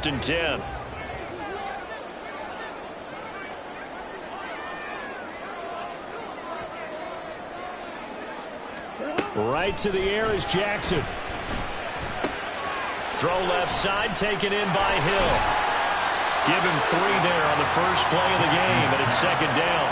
1st and 10. Right to the air is Jackson. Throw left side, taken in by Hill. Give him 3 there on the first play of the game, and it's 2nd down.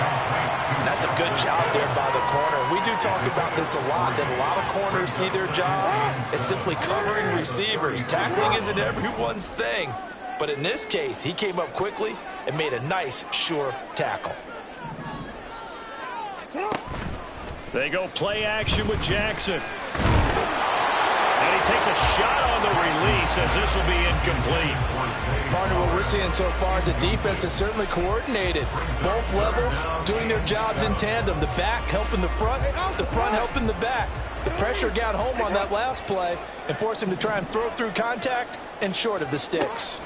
That's a good job there by the corner. We do talk about this a lot, that a lot of corners see their job as simply covering receivers. Tackling isn't everyone's thing. But in this case, he came up quickly and made a nice, sure tackle. They go play action with Jackson. And he takes a shot on the release as this will be incomplete. Partner, what we're seeing so far is the defense is certainly coordinated. Both levels doing their jobs in tandem. The back helping the front helping the back. The pressure got home on that last play and forced him to try and throw through contact and short of the sticks.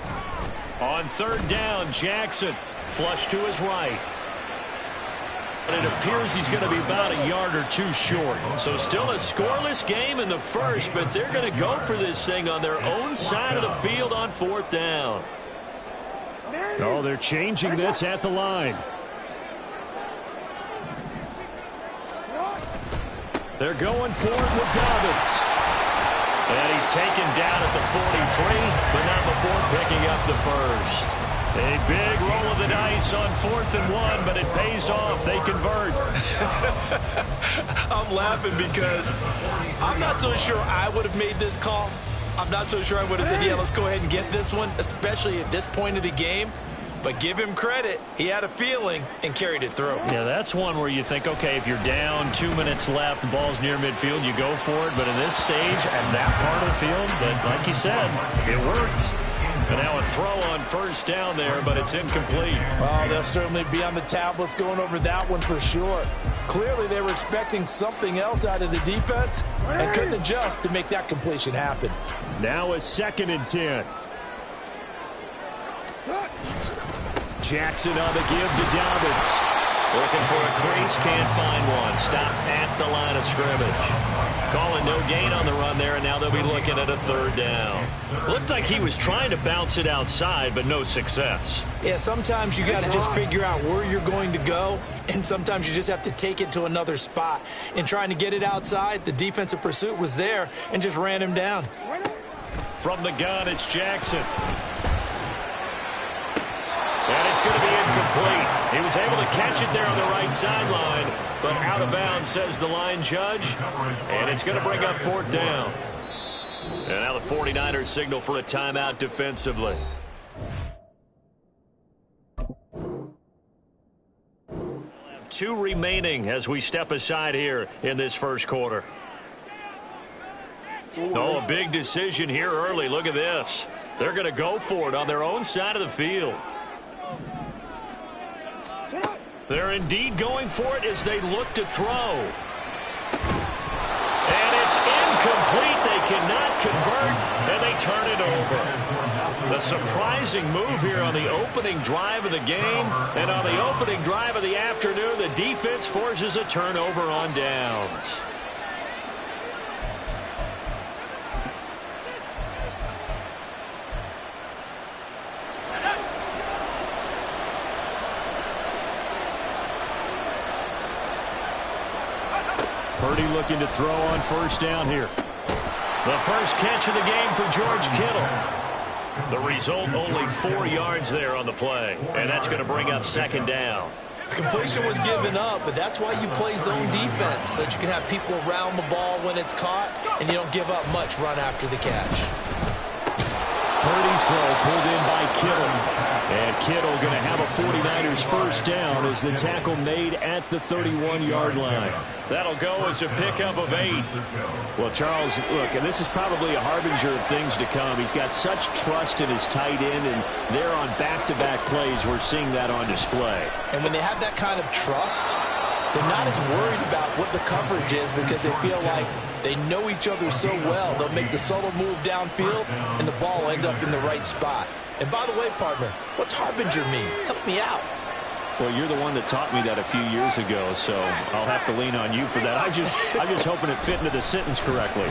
On 3rd down, Jackson flush to his right. But it appears he's going to be about a yard or 2 short. So still a scoreless game in the first, but they're going to go for this thing on their own side of the field on 4th down. Oh, they're changing this at the line. They're going for it with Dobbins. And he's taken down at the 43, but not before picking up the first. A big roll of the dice on 4th and 1, but it pays off. They convert. I'm laughing because I'm not so sure I would have made this call. I'm not so sure I would have said, yeah, let's go ahead and get this one, especially at this point of the game. But give him credit. He had a feeling and carried it through. Yeah, that's one where you think, okay, if you're down, 2 minutes left, the ball's near midfield, you go for it. But in this stage, at that part of the field, but like you said, it worked. And now a throw on 1st down there, but it's incomplete. Oh, they'll certainly be on the tablets going over that one for sure. Clearly, they were expecting something else out of the defense and couldn't adjust to make that completion happen. Now a 2nd and 10. Jackson on the give to Dobbins. Looking for a crease, can't find one. Stopped at the line of scrimmage. Calling no gain on the run there, and now they'll be looking at a 3rd down. Looked like he was trying to bounce it outside, but no success. Yeah, sometimes you got to just figure out where you're going to go, and sometimes you just have to take it to another spot. In trying to get it outside, the defensive pursuit was there and just ran him down. From the gun, it's Jackson. And it's going to be incomplete. He was able to catch it there on the right sideline, but out of bounds, says the line judge. And it's going to bring up 4th down. And now the 49ers signal for a timeout defensively. We'll have 2 remaining as we step aside here in this first quarter. Oh, a big decision here early. Look at this. They're going to go for it on their own side of the field. They're indeed going for it as they look to throw. And it's incomplete. They cannot convert, and they turn it over. A surprising move here on the opening drive of the game. And on the opening drive of the afternoon, the defense forces a turnover on downs. Purdy looking to throw on 1st down here. The first catch of the game for George Kittle. The result, only 4 yards there on the play. And that's going to bring up 2nd down. The completion was given up, but that's why you play zone defense, so that you can have people around the ball when it's caught, and you don't give up much run after the catch. Purdy's throw pulled in by Kittle. And Kittle going to have a 49ers 1st down as the tackle made at the 31-yard line. That'll go as a pickup of 8. Well, Charles, look, and this is probably a harbinger of things to come. He's got such trust in his tight end, and they're on back-to-back plays. We're seeing that on display. And when they have that kind of trust, they're not as worried about what the coverage is because they feel like they know each other so well. They'll make the subtle move downfield, and the ball will end up in the right spot. And by the way, partner, what's harbinger mean? Help me out. Well, you're the one that taught me that a few years ago, so I'll have to lean on you for that. I'm just hoping it fit into the sentence correctly.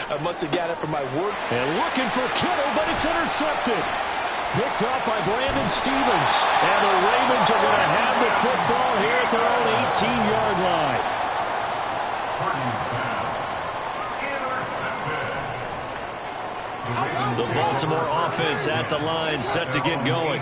I must have got it from my work. And looking for Kittle, but it's intercepted. Picked off by Brandon Stevens. And the Ravens are going to have the football here at their own 18-yard line. The Baltimore offense at the line, set to get going.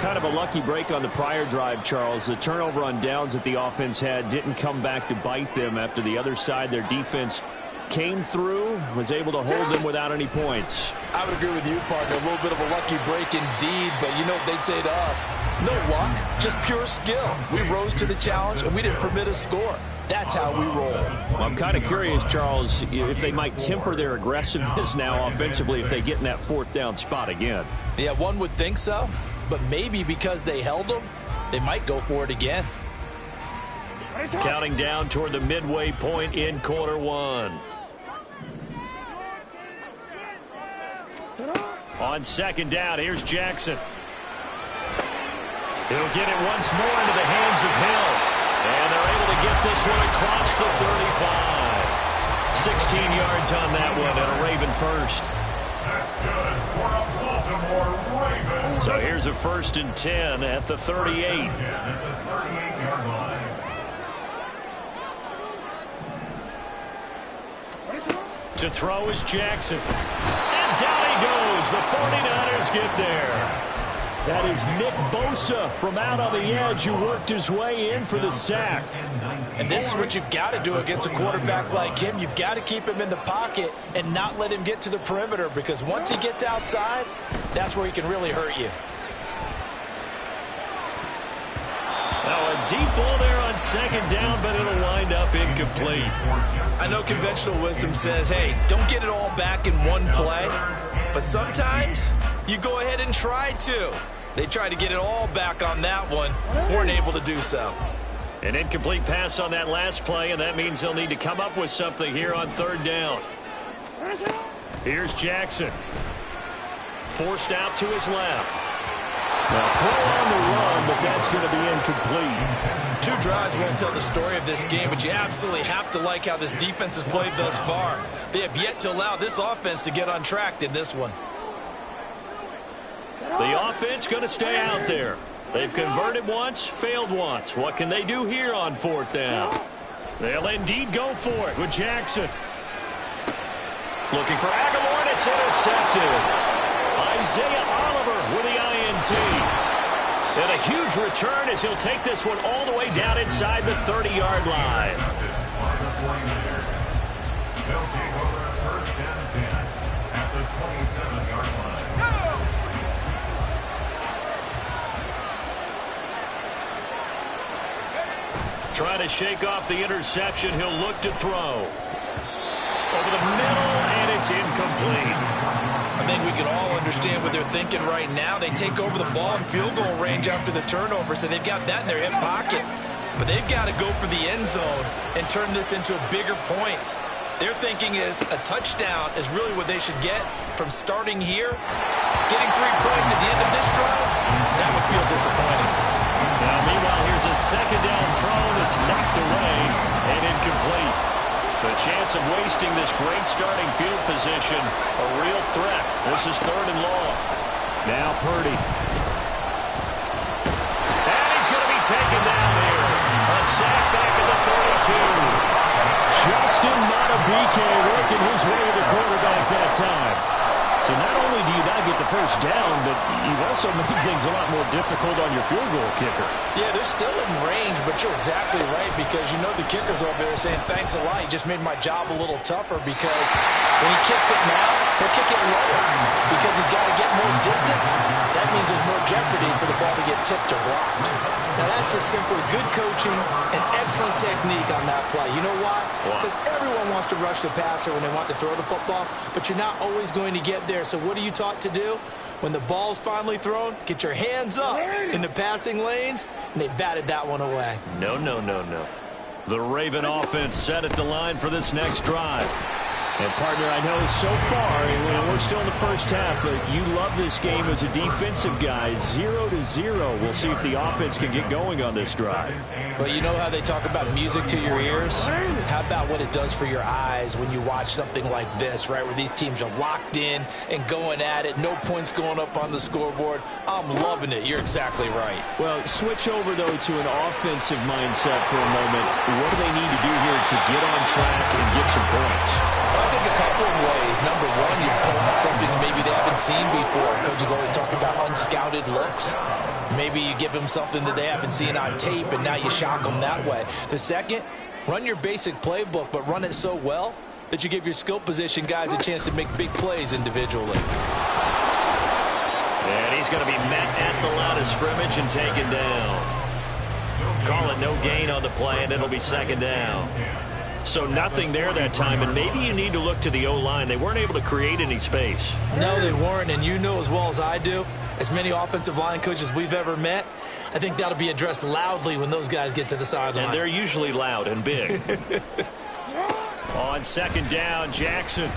Kind of a lucky break on the prior drive, Charles. The turnover on downs that the offense had didn't come back to bite them after the other side. Their defense came through, was able to hold them without any points. I would agree with you, partner. A little bit of a lucky break indeed, but you know what they'd say to us? No luck, just pure skill. We rose to the challenge, and we didn't permit a score. That's how we roll. Well, I'm kind of curious, Charles, if they might temper their aggressiveness now offensively if they get in that fourth down spot again. Yeah, one would think so, but maybe because they held them, they might go for it again. Counting down toward the midway point in quarter one. On second down, here's Jackson. He'll get it once more into the hands of Hill. And they're able to get this one across the 35. 16 yards on that one and a Raven first. That's good for a Baltimore Raven. So here's a 1st and 10 at the 38. To throw is Jackson. And down he goes. The 49ers get there. That is Nick Bosa from out on the edge who worked his way in for the sack. And this is what you've got to do against a quarterback like him. You've got to keep him in the pocket and not let him get to the perimeter, because once he gets outside, that's where he can really hurt you. Now a deep ball there on second down, but it'll wind up incomplete. I know conventional wisdom says, hey, don't get it all back in one play. But sometimes you go ahead and try to. They tried to get it all back on that one. Weren't able to do so. An incomplete pass on that last play, and that means they'll need to come up with something here on third down. Here's Jackson. Forced out to his left. Now throw on the run, but that's going to be incomplete. 2 drives won't tell the story of this game, but you absolutely have to like how this defense has played thus far. They have yet to allow this offense to get untracked in this one. The offense going to stay out there. They've converted once, failed once. What can they do here on fourth down? They'll indeed go for it with Jackson. Looking for Aguilar, and it's intercepted. Isaiah Oliver with the INT. And a huge return as he'll take this one all the way down inside the 30-yard line. They'll take over 1st and 10 at the 27-yard line. Trying to shake off the interception. He'll look to throw. Over the middle, and it's incomplete. I think we can all understand what they're thinking right now. They take over the ball in field goal range after the turnover, so they've got that in their hip pocket. But they've got to go for the end zone and turn this into bigger points. Their thinking is a touchdown is really what they should get from starting here. Getting 3 points at the end of this drive, that would feel disappointing. Now, meanwhile, here's a second down throw that's knocked away and incomplete. The chance of wasting this great starting field position, a real threat. This is 3rd and long. Now Purdy. And he's going to be taken down here. A sack back at the 32. Justin Madubuike working his way to the quarterback that time. So not only do you not get the first down, but you've also made things a lot more difficult on your field goal kicker. Yeah, they're still in range, but you're exactly right, because you know the kicker's over there saying, thanks a lot, you just made my job a little tougher, because when he kicks it now, he'll kick it lower because he's got to get more distance. That means there's more jeopardy for the ball to get tipped or blocked. Now, that's just simply good coaching and excellent technique on that play. You know why? Because everyone wants to rush the passer when they want to throw the football, but you're not always going to get there. So what are you taught to do? When the ball's finally thrown, get your hands up in the passing lanes, and they batted that one away. No. The Raven offense set at the line for this next drive. And, partner, I know so far, and we're still in the first half, but you love this game as a defensive guy. 0-0. We'll see if the offense can get going on this drive. Well, you know how they talk about music to your ears? How about what it does for your eyes when you watch something like this, right, where these teams are locked in and going at it, no points going up on the scoreboard? I'm loving it. You're exactly right. Well, switch over, though, to an offensive mindset for a moment. What do they need to do here to get on track and get some points? I think a couple of ways. Number one, you pull out something maybe they haven't seen before. Coaches always talk about unscouted looks. Maybe you give them something that they haven't seen on tape, and now you shock them that way. The second, run your basic playbook, but run it so well that you give your skill position guys a chance to make big plays individually. And he's going to be met at the line of scrimmage and taken down. Call it no gain on the play, and it'll be second down. So nothing there that time, and maybe you need to look to the O-line. They weren't able to create any space. No, they weren't, and you know as well as I do, as many offensive line coaches we've ever met, I think that'll be addressed loudly when those guys get to the sideline. And they're usually loud and big. On second down, Jackson.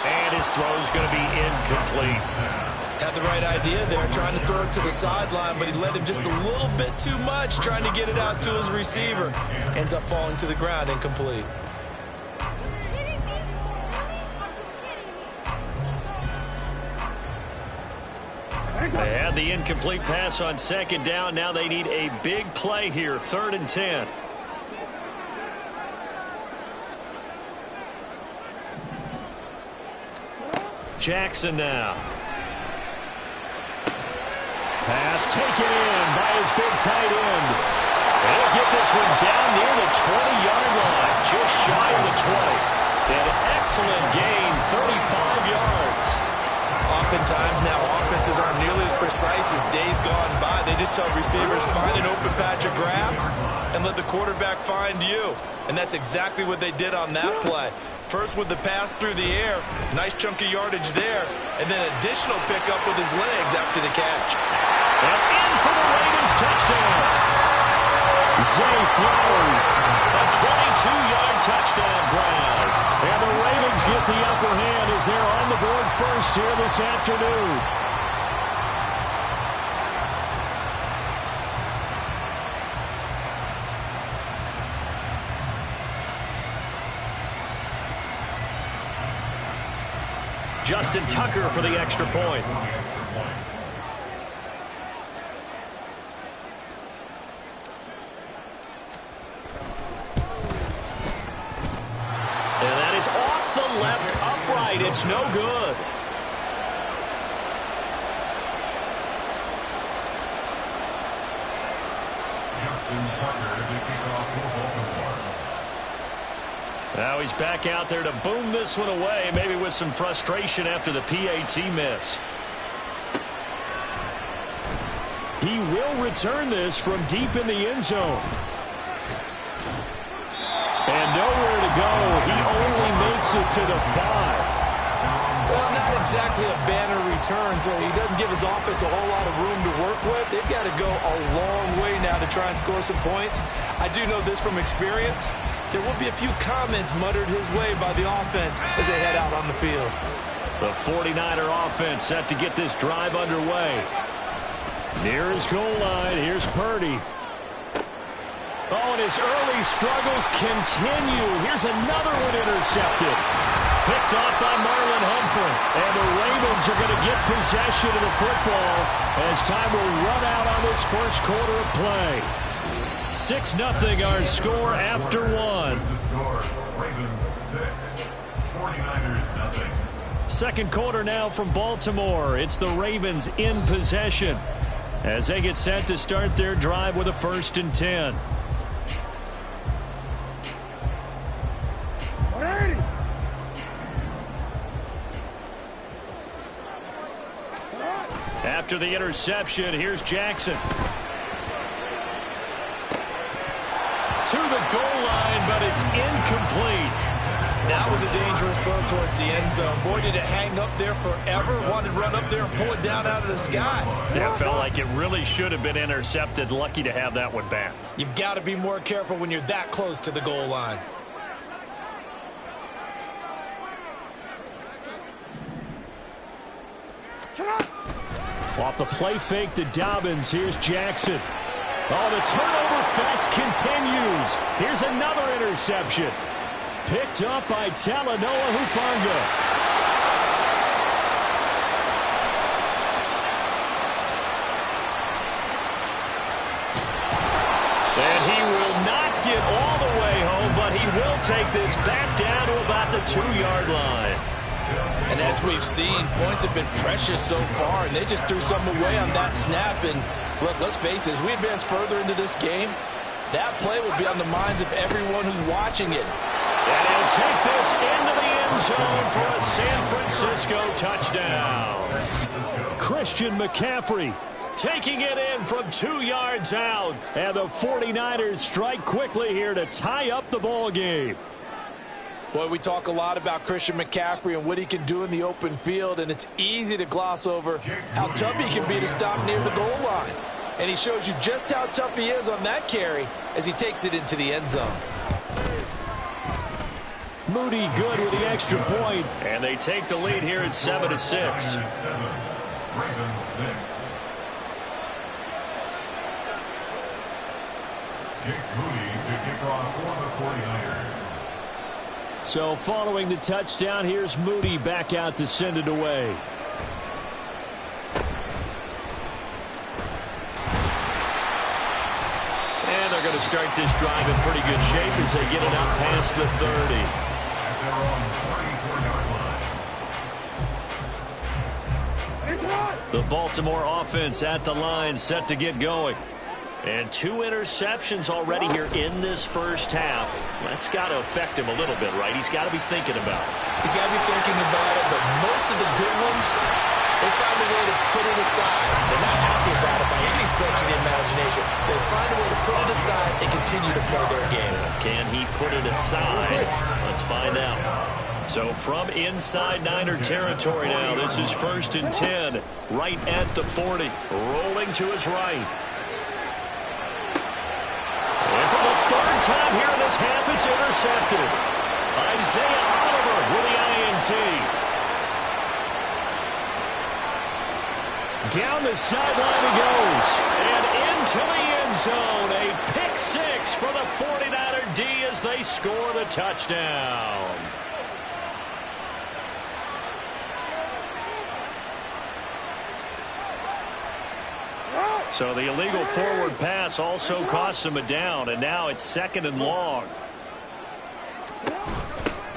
And his throw's going to be incomplete. Had the right idea there, trying to throw it to the sideline, but he led him just a little bit too much, trying to get it out to his receiver. Ends up falling to the ground, incomplete. They had the incomplete pass on second down. Now they need a big play here, 3rd and 10. Jackson now. Pass taken in by his big tight end. He'll get this one down near the 20-yard line, just shy of the 20. An excellent gain, 35 yards. Oftentimes now offenses aren't nearly as precise as days gone by. They just tell receivers, find an open patch of grass and let the quarterback find you. And that's exactly what they did on that play. First with the pass through the air, nice chunk of yardage there, and then additional pickup with his legs after the catch. And in for the Ravens touchdown. Zay Flowers, a 22-yard touchdown grab. And the Ravens get the upper hand as they're on the board first here this afternoon. Justin Tucker for the extra point. And that is off the left upright. It's no good. Justin Tucker to kick off for Baltimore. Now he's back out there to boom this one away, maybe with some frustration after the PAT miss. He will return this from deep in the end zone. And nowhere to go. He only makes it to the 5. Well, not exactly a banner return, so he doesn't give his offense a whole lot of room to work with. They've got to go a long way now to try and score some points. I do know this from experience. There will be a few comments muttered his way by the offense as they head out on the field. The 49er offense set to get this drive underway. Near his goal line, here's Purdy. Oh, and his early struggles continue. Here's another one intercepted. Picked off by Marlon Humphrey. And the Ravens are going to get possession of the football as time will run out on this first quarter of play. 6-0 our score after one. Ravens 6, 49ers 0. Second quarter now from Baltimore. It's the Ravens in possession as they get set to start their drive with a 1st and 10. After the interception, here's Jackson. To the goal line, but it's incomplete. That was a dangerous throw towards the end zone. Boy, did it hang up there forever. Wanted to run up there and pull it down out of the sky. Yeah, felt like it really should have been intercepted. Lucky to have that one back. You've got to be more careful when you're that close to the goal line. Off the play fake to Dobbins. Here's Jackson. Oh, the turnover fest continues. Here's another interception. Picked up by Talanoa Hufanga. And he will not get all the way home, but he will take this back down to about the 2-yard line. And as we've seen, points have been precious so far, and they just threw something away on that snap. And look, let's face it, as we advance further into this game, that play will be on the minds of everyone who's watching it. And he'll take this into the end zone for a San Francisco touchdown. Christian McCaffrey taking it in from 2 yards out. And the 49ers strike quickly here to tie up the ball game. Boy, we talk a lot about Christian McCaffrey and what he can do in the open field, and it's easy to gloss over how tough he can be to stop near the goal line. And he shows you just how tough he is on that carry as he takes it into the end zone. Moody good with the extra point, and they take the lead here at 7-6. Ravens 6. Jake Moody to kick off for the 49ers. So following the touchdown, here's Moody back out to send it away. And they're going to start this drive in pretty good shape as they get it out past the 30. The Baltimore offense at the line, set to get going. And 2 interceptions already here in this first half. That's got to affect him a little bit, right? He's got to be thinking about it. He's got to be thinking about it, but most of the good ones, they find a way to put it aside. They're not happy about it by any stretch of the imagination. They find a way to put it aside and continue to play their game. Can he put it aside? Let's find out. So from inside Niner territory now, this is 1st and 10, right at the 40. Rolling to his right. And for the 3rd time here in this half, it's intercepted. Isaiah Oliver with the INT. Down the sideline he goes. And into the end zone. A pick 6 for the 49er D as they score the touchdown. So the illegal forward pass also costs him a down, and now it's 2nd and long.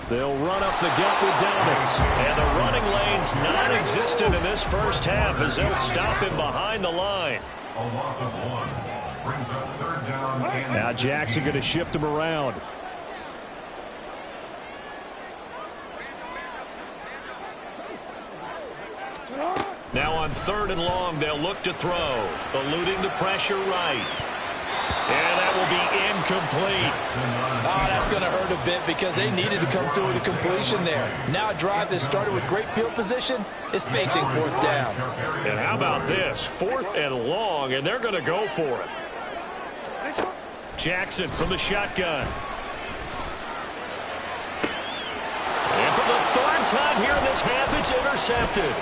They'll run up the gut with Dobbins. And the running lane's non-existent in this first half as they'll stop him behind the line. A loss of 1 brings up 3rd down. Now Jackson going to shift him around. Now on 3rd and long, they'll look to throw. Eluding the pressure right. And that will be incomplete. Oh, that's going to hurt a bit because they needed to come through with a completion there. Now a drive that started with great field position is facing 4th down. And how about this? 4th and long, and they're going to go for it. Jackson from the shotgun. And for the 3rd time here in this half, it's intercepted.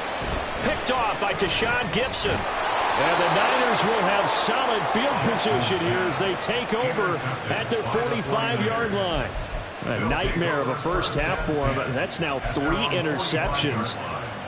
Picked off by Tashawn Gibson. And the Niners will have solid field position here as they take over at their 45-yard line. A nightmare of a first half for him. That's now 3 interceptions.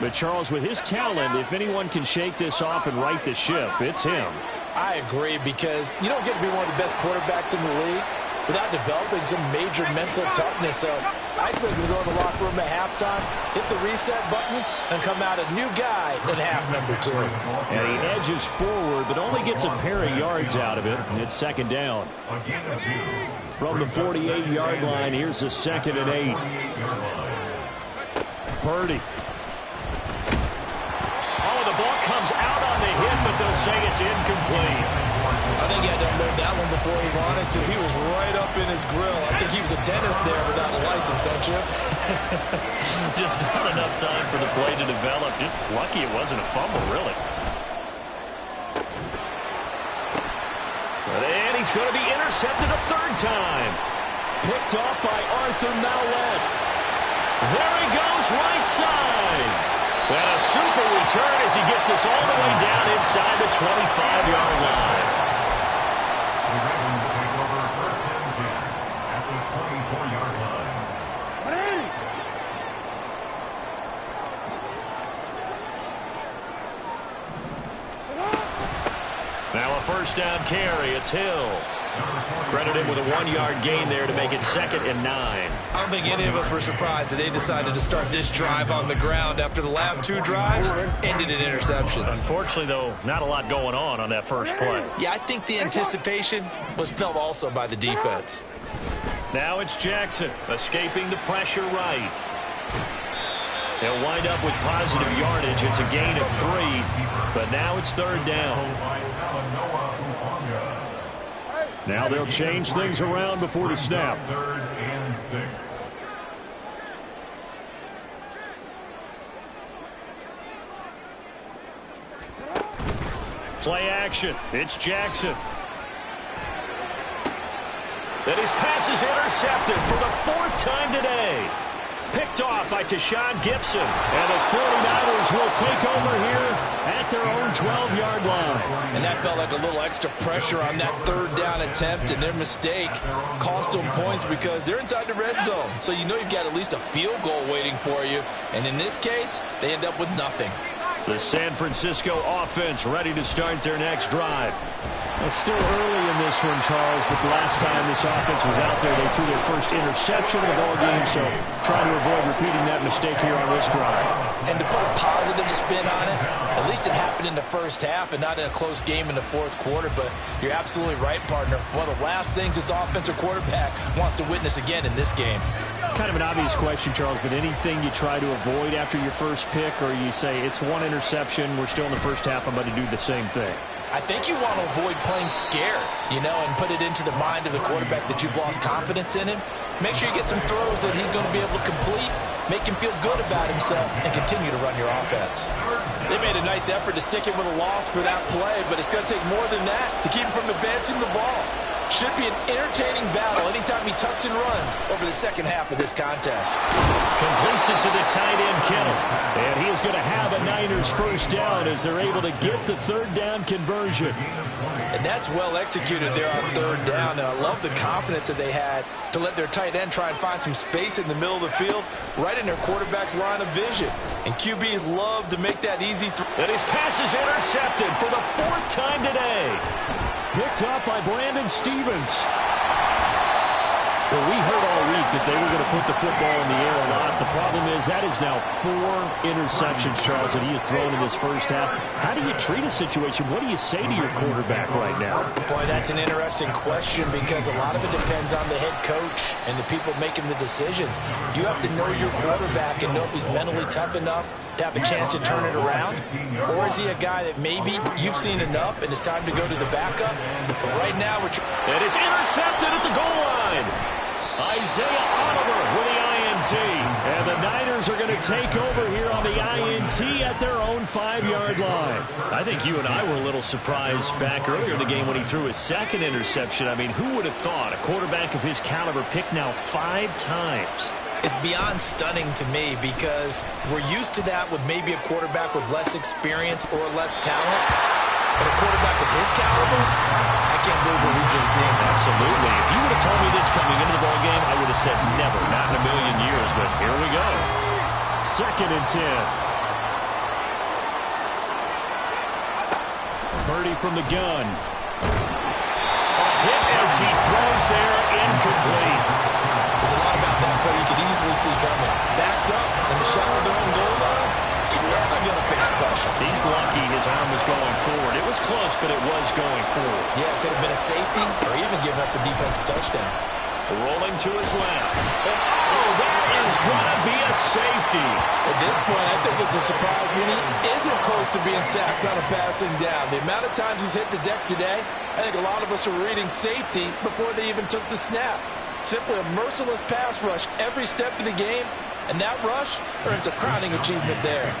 But Charles, with his talent, if anyone can shake this off and right the ship, it's him. I agree, because you don't get to be one of the best quarterbacks in the league without developing some major mental toughness. So Iceman's going to go in the locker room at halftime, hit the reset button, and come out a new guy in half number 2. And he edges forward, but only gets a pair of yards out of it. And it's 2nd down. From the 48-yard line, here's the 2nd and 8. Purdy. Oh, the ball comes out on the hit, but they'll say it's incomplete. I think he had to unload that one before he wanted to. He was right up in his grill. I think he was a dentist there without a license, don't you? Just not enough time for the play to develop. Just lucky it wasn't a fumble, really. And he's going to be intercepted a third time. Picked off by Arthur Mallett. There he goes, right side. And a super return as he gets us all the way down inside the 25-yard line. The Ravens take over first and 10 at the 24-yard line. Now a first down carry. It's Hill. Credit him with a 1-yard gain there to make it 2nd and 9. I don't think any of us were surprised that they decided to start this drive on the ground after the last 2 drives ended in interceptions. Unfortunately, though, not a lot going on that first play. Yeah, I think the anticipation was felt also by the defense. Now it's Jackson escaping the pressure right. They'll wind up with positive yardage. It's a gain of 3, but now it's 3rd down. Now they'll change things around before the snap. 3rd and 6. Play action. It's Jackson. Then his pass is intercepted for the 4th time today. Picked off by Tashawn Gibson. And the 49ers will take over here at their own 12-yard line. And that felt like a little extra pressure on that 3rd down attempt, and their mistake cost them points because they're inside the red zone. So you know you've got at least a field goal waiting for you. And in this case, they end up with nothing. The San Francisco offense ready to start their next drive. It's still early in this one, Charles, but the last time this offense was out there, they threw their first interception of the ball game, so trying to avoid repeating that mistake here on this drive. And to put a positive spin on it, at least it happened in the first half and not in a close game in the 4th quarter, but you're absolutely right, partner. One of the last things this offensive quarterback wants to witness again in this game. Kind of an obvious question, Charles, but anything you try to avoid after your first pick, or you say it's 1 interception, we're still in the first half, I'm going to do the same thing? I think you want to avoid playing scared, and put it into the mind of the quarterback that you've lost confidence in him. Make sure you get some throws that he's going to be able to complete, make him feel good about himself, and continue to run your offense. They made a nice effort to stick him with a loss for that play, but it's going to take more than that to keep him from advancing the ball. Should be an entertaining battle anytime he tucks and runs over the second half of this contest. Completes it to the tight end, Kittle. And he is going to have a Niners first down as they're able to get the 3rd down conversion. And that's well executed there on 3rd down. And I love the confidence that they had to let their tight end try and find some space in the middle of the field, right in their quarterback's line of vision. And QBs love to make that easy throw. And his pass is intercepted for the 4th time today. Picked up by Brandon Stevens. Well, we heard all week that they were going to put the football in the air a lot. The problem is that is now 4 interceptions, Charles, that he has thrown in this first half. How do you treat a situation? What do you say to your quarterback right now? Boy, that's an interesting question because a lot of it depends on the head coach and the people making the decisions. You have to know your quarterback and know if he's mentally tough enough to have a chance to turn it around, or is he a guy that maybe you've seen enough and it's time to go to the backup? But right now, it is intercepted at the goal line. Isaiah Oliver with the INT. And the Niners are going to take over here on the INT at their own 5-yard line. I think you and I were a little surprised back earlier in the game when he threw his 2nd interception. I mean, who would have thought a quarterback of his caliber picked now 5 times? It's beyond stunning to me because we're used to that with maybe a quarterback with less experience or less talent. But a quarterback of his caliber, I can't believe what we've just seen. Absolutely. If you would have told me this coming into the ballgame, I would have said never, not in a million years. But here we go. 2nd and 10. Purdy from the gun. A hit as he throws there, incomplete. There's a lot about that play you could easily see coming. Backed up in the shadow of their own goal line, you know they're going to face pressure. He's lucky his arm was going forward. It was close, but it was going forward. Yeah, it could have been a safety or even giving up a defensive touchdown. Rolling to his left. Oh, that is going to be a safety. At this point, I think it's a surprise when he isn't close to being sacked on a passing down. The amount of times he's hit the deck today, I think a lot of us are reading safety before they even took the snap. Simply a merciless pass rush every step of the game, and that rush earns a crowning achievement there.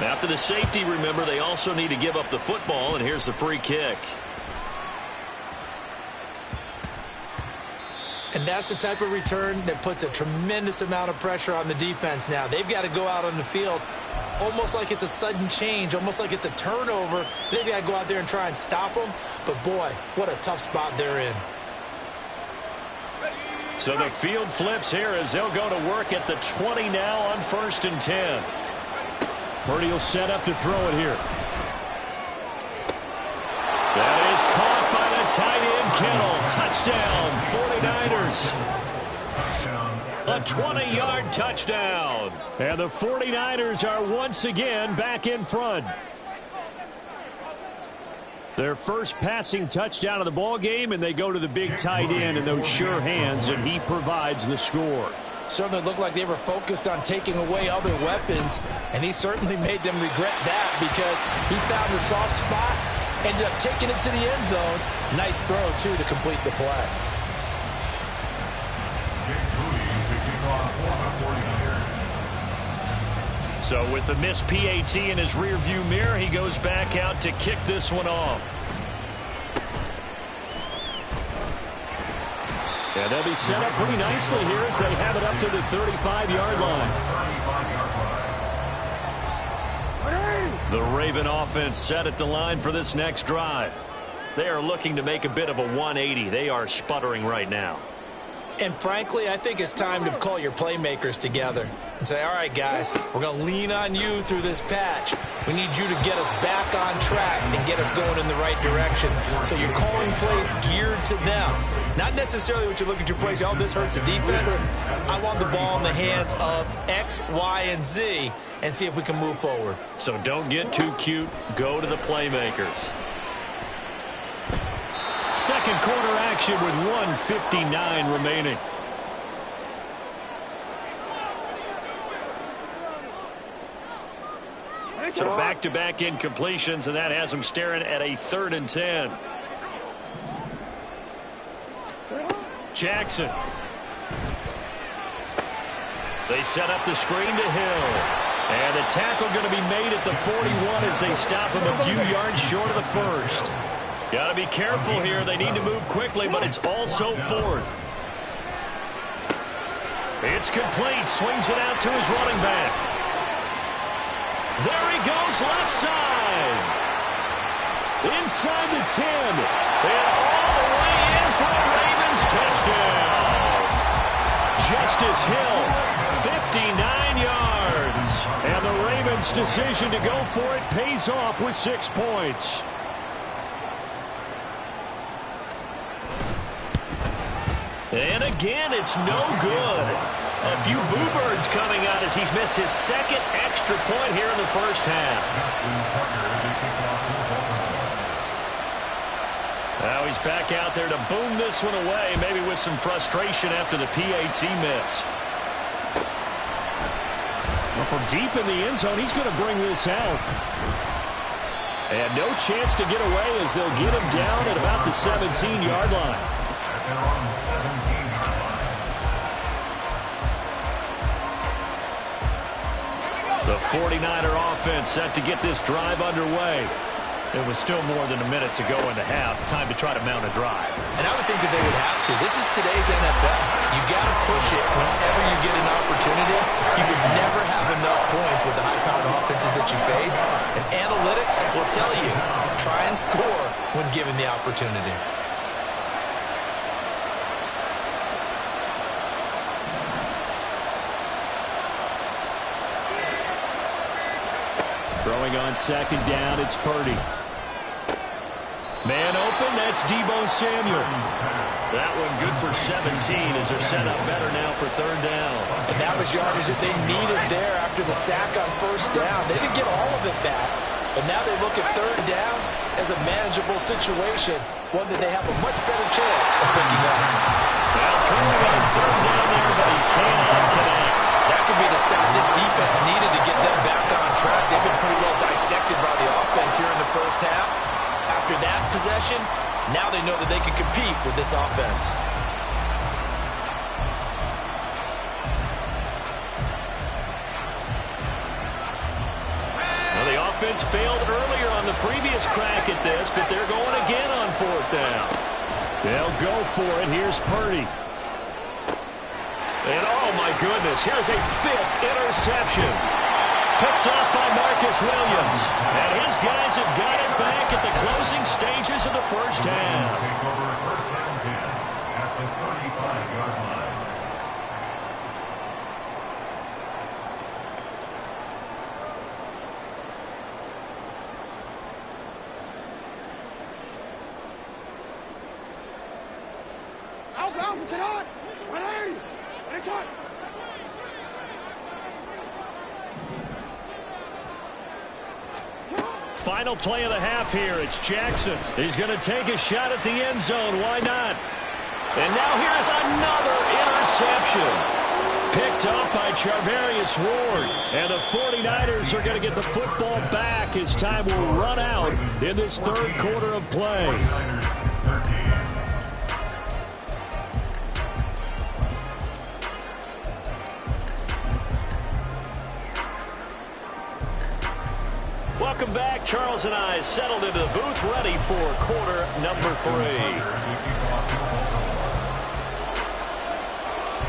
After the safety, remember, they also need to give up the football, and here's the free kick. And that's the type of return that puts a tremendous amount of pressure on the defense now. They've got to go out on the field almost like it's a sudden change, almost like it's a turnover. They've got to go out there and try and stop them. But, boy, what a tough spot they're in. So the field flips here as they'll go to work at the 20 now on 1st and 10. Purdy will set up to throw it here. That is caught by the tight end, Kittle. Touchdown, 49ers. A 20-yard touchdown. And the 49ers are once again back in front. Their first passing touchdown of the ball game, and they go to the big tight end in those sure hands, and he provides the score. Certainly looked like they were focused on taking away other weapons, and he certainly made them regret that because he found the soft spot, ended up taking it to the end zone. Nice throw, too, to complete the play. So with the missed PAT in his rearview mirror, he goes back out to kick this one off. And they'll be set up pretty nicely here as they have it up to the 35-yard line. The Raven offense set at the line for this next drive. They are looking to make a bit of a 180. They are sputtering right now. And frankly, I think it's time to call your playmakers together and say, all right, guys, we're going to lean on you through this patch. We need you to get us back on track and get us going in the right direction. So you're calling plays geared to them. Not necessarily what you look at your plays, oh, this hurts the defense. I want the ball in the hands of X, Y, and Z and see if we can move forward. So don't get too cute. Go to the playmakers. Second quarter action with 1:59 remaining. So back-to-back incompletions, and that has them staring at a 3rd and 10. Jackson. They set up the screen to Hill. And the tackle going to be made at the 41 as they stop him a few yards short of the first. Got to be careful here. They need to move quickly, but it's also 4th. It's complete. Swings it out to his running back. There he goes, left side. Inside the 10. And all the way in for the Ravens touchdown. Justice Hill, 59 yards. And the Ravens' decision to go for it pays off with 6 points. And again, it's no good. A few boo birds coming out as he's missed his 2nd extra point here in the first half. Now he's back out there to boom this one away, maybe with some frustration after the PAT miss. Well, from deep in the end zone, he's going to bring this out. And no chance to get away as they'll get him down at about the 17-yard line. The 49er offense set to get this drive underway. It was still more than a minute to go in the half. Time to try to mount a drive. And I would think that they would have to. This is today's NFL. You got to push it whenever you get an opportunity. You could never have enough points with the high-powered offenses that you face. And analytics will tell you, try and score when given the opportunity. Throwing on 2nd down, it's Purdy. Man open, that's Deebo Samuel. That one good for 17 as they're set up better now for 3rd down. And that was yardage that they needed there after the sack on 1st down. They didn't get all of it back, But now they look at third down as a manageable situation, one that they have a much better chance of picking up. Well, throwing on third down there, but he cannot connect. That could be the stop this defense needed to get them back on track. They've been pretty well dissected by the offense here in the first half. After that possession, now they know that they can compete with this offense. Well, the offense failed earlier on the previous crack at this, but they're going again on fourth down. They'll go for it. Here's Purdy. And oh my goodness, here's a fifth interception. Picked up by Marcus Williams. And his guys have got it back at the closing stages of the first half. Take over first and 10 at the 35-yard line. Final play of the half here. It's Jackson. He's going to take a shot at the end zone. Why not? And now here's another interception. Picked up by Charvarius Ward. And the 49ers are going to get the football back as time will run out in this third quarter of play. 49ers 13. Welcome back. Charles and I settled into the booth, ready for quarter number 3.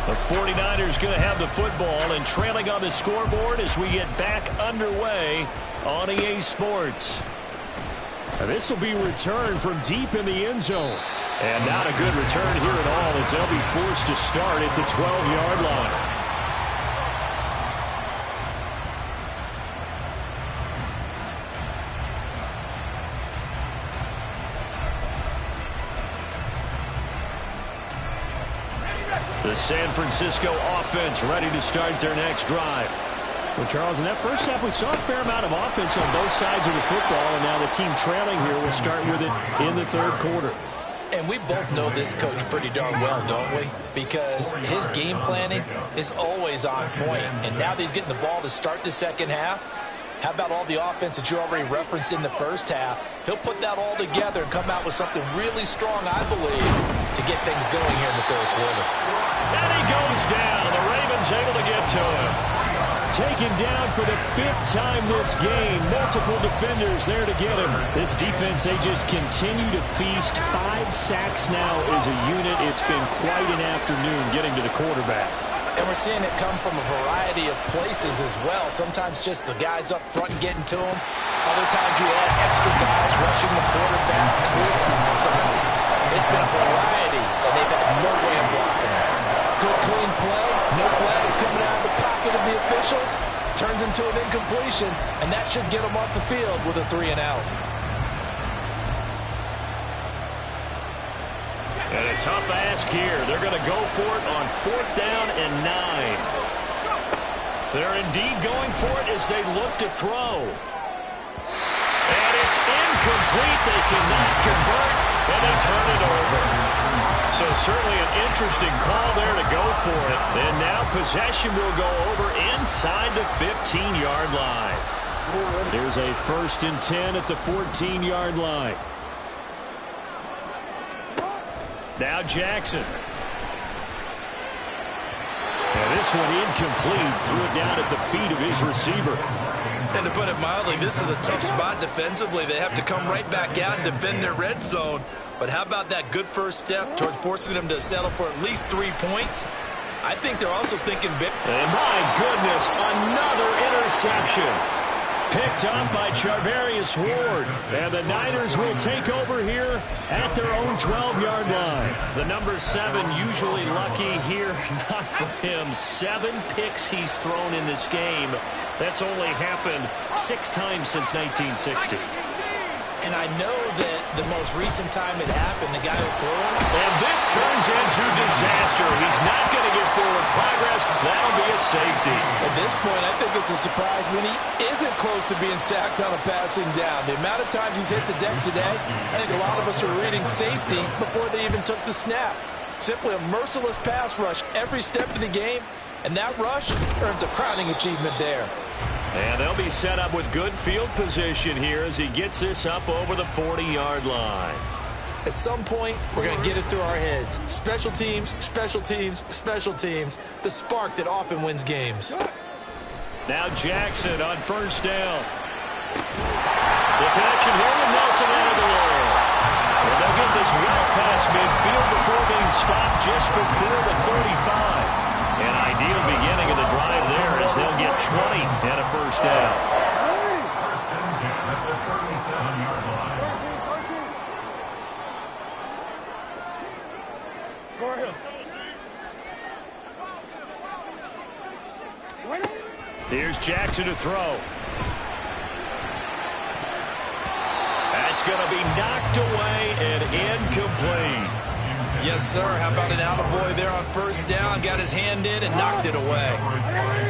The 49ers going to have the football and trailing on the scoreboard as we get back underway on EA Sports. And this will be returned from deep in the end zone. And not a good return here at all as they'll be forced to start at the 12-yard line. The San Francisco offense ready to start their next drive. Well, Charles, in that first half, we saw a fair amount of offense on both sides of the football, and now the team trailing here will start with it in the third quarter. And we both know this coach pretty darn well, don't we? Because his game planning is always on point. And now that he's getting the ball to start the second half, how about all the offense that you already referenced in the first half? He'll put that all together and come out with something really strong, I believe, to get things going here in the third quarter. And he goes down. The Ravens able to get to him. Taken down for the 5th time this game. Multiple defenders there to get him. This defense, they just continue to feast. 5 sacks now as a unit. It's been quite an afternoon getting to the quarterback. And we're seeing it come from a variety of places as well. Sometimes just the guys up front getting to him. Other times you add extra guys rushing the quarterback, twists and stunts. It's been a variety, and they've had no way of blocking it. Good clean play, no flags coming out of the pocket of the officials. Turns into an incompletion, and that should get them off the field with a 3-and-out. And a tough ask here. They're going to go for it on 4th down and 9. They're indeed going for it as they look to throw. And it's incomplete. They cannot convert, and they turn it over. So certainly an interesting call there to go for it. And now possession will go over inside the 15-yard line. There's a 1st and 10 at the 14-yard line. Now Jackson. And this one incomplete. Threw it down at the feet of his receiver. And to put it mildly, this is a tough spot defensively. They have to come right back out and defend their red zone. But how about that good first step towards forcing them to settle for at least 3 points? I think they're also thinking big. And my goodness, another interception. Picked up by Charvarius Ward. And the Niners will take over here at their own 12-yard line. The number 7 usually lucky here. Not for him. 7 picks he's thrown in this game. That's only happened 6 times since 1960. And I know that the most recent time it happened, the guy who threw it. And this turns into disaster. He's not going to get forward progress. That'll be a safety. At this point, I think it's a surprise when he isn't close to being sacked on a passing down. The amount of times he's hit the deck today, I think a lot of us are reading safety before they even took the snap. Simply a merciless pass rush every step of the game, and that rush earns a crowning achievement there. And they'll be set up with good field position here as he gets this up over the 40-yard line. At some point, we're going to get it through our heads. Special teams, special teams, special teams. The spark that often wins games. Now Jackson on first down. The connection here with Nelson out of the air. And they'll get this well past midfield before being stopped just before the 35. An ideal beginning of the drive there as they'll get 20 and a first down. First and 10 at the 37-yard line. Here's Jackson to throw. That's going to be knocked away and incomplete. Yes, sir. How about an attaboy there on first down? Got his hand in and knocked it away.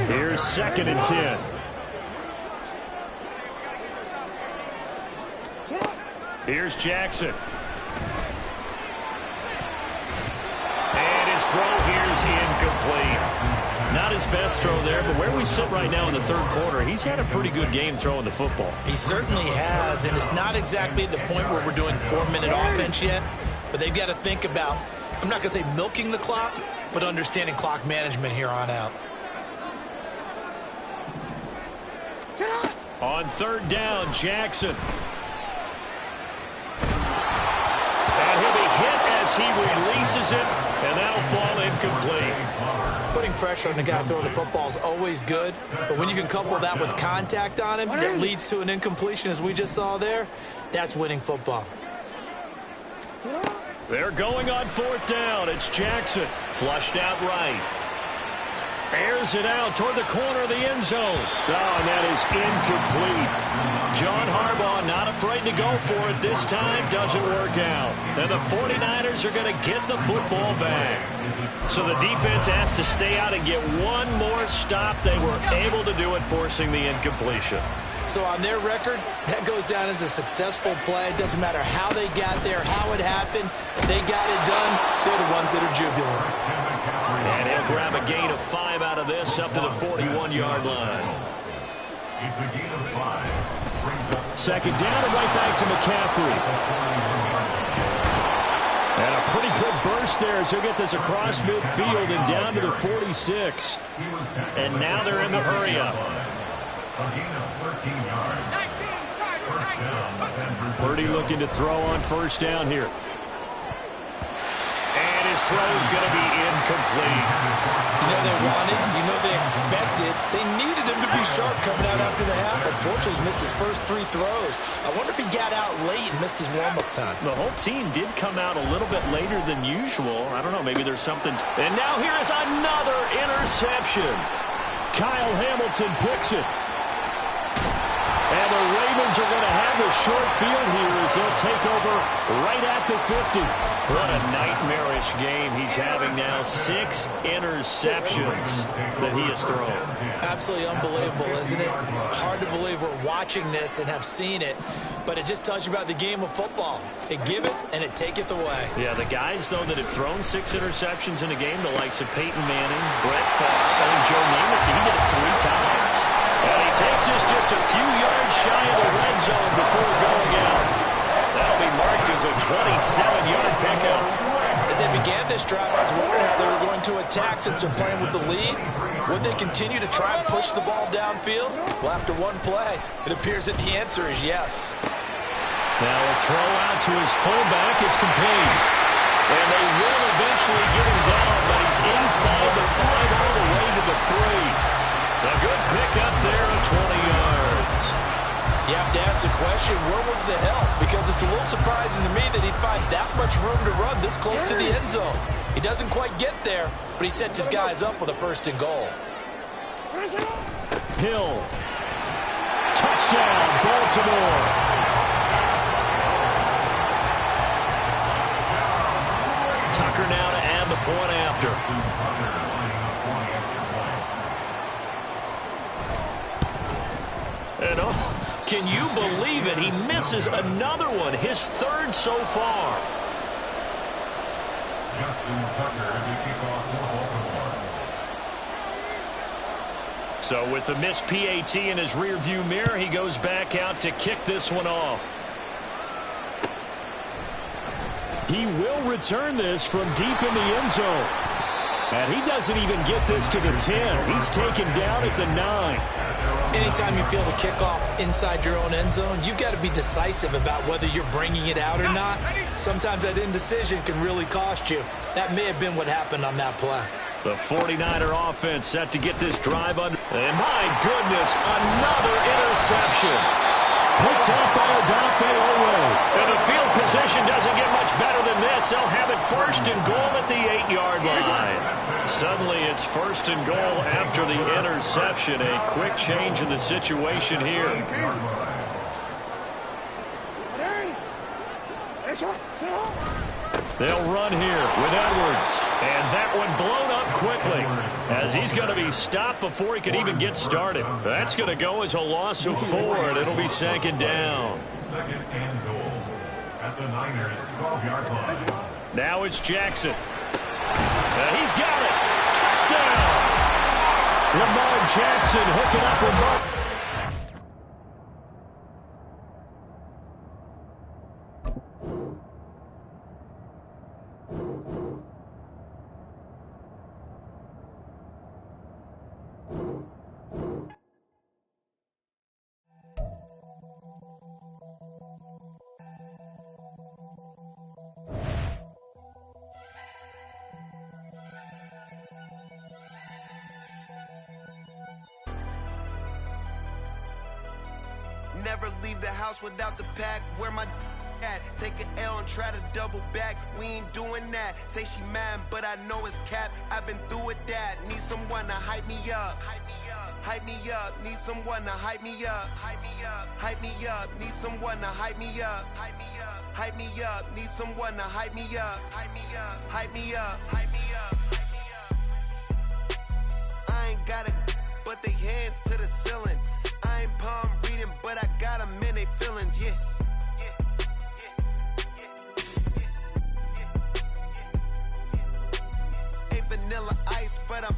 Here's 2nd and 10. Here's Jackson. And his throw here's incomplete. Not his best throw there, but where we sit right now in the third quarter, he's had a pretty good game throwing the football. He certainly has, and it's not exactly at the point where we're doing 4-minute offense yet. But they've got to think about, I'm not going to say milking the clock, but understanding clock management here on out. On third down, Jackson. And he'll be hit as he releases it, and that'll fall incomplete. Putting pressure on the guy throwing the football is always good, but when you can couple that with contact on him that leads to an incompletion, as we just saw there, that's winning football. They're going on fourth down. It's Jackson. Flushed out right. Airs it out toward the corner of the end zone. Oh, and that is incomplete. John Harbaugh not afraid to go for it this time. Doesn't work out. And the 49ers are going to get the football back. So the defense has to stay out and get one more stop. They were able to do it, forcing the incompletion. So on their record, that goes down as a successful play. It doesn't matter how they got there, how it happened. They got it done. They're the ones that are jubilant. And he'll grab a gain of 5 out of this up to the 41-yard line. It's a gain of 5. Second down and right back to McCaffrey. And a pretty good burst there as he'll get this across midfield and down to the 46. And now they're in the hurry-up. A gain of 13 yards. First down, San Francisco. Purdy looking to throw on first down here. And his throw's going to be incomplete. You know they wanted, you know they expected. They needed him to be sharp coming out after the half. Unfortunately, he's missed his first 3 throws. I wonder if he got out late and missed his warm-up time. The whole team did come out a little bit later than usual. I don't know, maybe there's something. And now here is another interception. Kyle Hamilton picks it. And the Ravens are going to have the short field here as they'll take over right at the 50. What a nightmarish game he's having now. 6 interceptions that he has thrown. Absolutely unbelievable, isn't it? Hard to believe we're watching this and have seen it, but it just tells you about the game of football. It giveth and it taketh away. Yeah, the guys, though, that have thrown 6 interceptions in a game, the likes of Peyton Manning, Brett Favre, I think Joe Namath, he did it 3 times. And he takes this just a few yards shy of the red zone before going out. That'll be marked as a 27-yard pickup. As they began this drive, I was wondering how they were going to attack since they're playing with the lead. Would they continue to try and push the ball downfield? Well, after one play, it appears that the answer is yes. Now a throw out to his fullback is complete. And they will eventually get him down, but he's inside the 5 all the way to the 3. A good pickup there at 20 yards. You have to ask the question, where was the help? Because it's a little surprising to me that he'd find that much room to run this close to the end zone. He doesn't quite get there, but he sets his guys up with a 1st and goal. Hill. Touchdown, Baltimore. Justin Tucker lining up for the extra point. And can you believe it? He misses another one, his third so far. Justin Tucker to kick off for Baltimore. So with the missed PAT in his rearview mirror, he goes back out to kick this one off. He will return this from deep in the end zone. And he doesn't even get this to the 10. He's taken down at the 9. Anytime you feel the kickoff inside your own end zone, you've got to be decisive about whether you're bringing it out or not. Sometimes that indecision can really cost you. That may have been what happened on that play. The 49er offense set to get this drive under. And my goodness, another interception. Picked up by Odafe Oweh. And the field position doesn't get much better than this. They'll have it first and goal at the 8-yard line. Suddenly it's first and goal after the interception. A quick change in the situation here. They'll run here with Edwards. And that one blown up quickly as he's going to be stopped before he can even get started. That's going to go as a loss of 4, and it'll be second down. Second and goal at the Niners 12-yard line. Now it's Jackson. He's got it. Touchdown. Lamar Jackson hooking up with Mark. Never leave the house without the pack. Where my at? Take an L and try to double back. We ain't doing that. Say she mad, but I know it's cap. I've been through with that. Need someone to hype me up. Hype me up. Hype me up. Need someone to hype me up. Hype me up. Hype me up. Need someone to hype me up. Hype me up. Hype me up. Need someone to hype me up. Hype me up. Hype me up. Hype me up. I ain't got it, but they hands to the ceiling. I ain't palm reading, but I got them in they feelings, yeah. Ain't vanilla ice, but I'm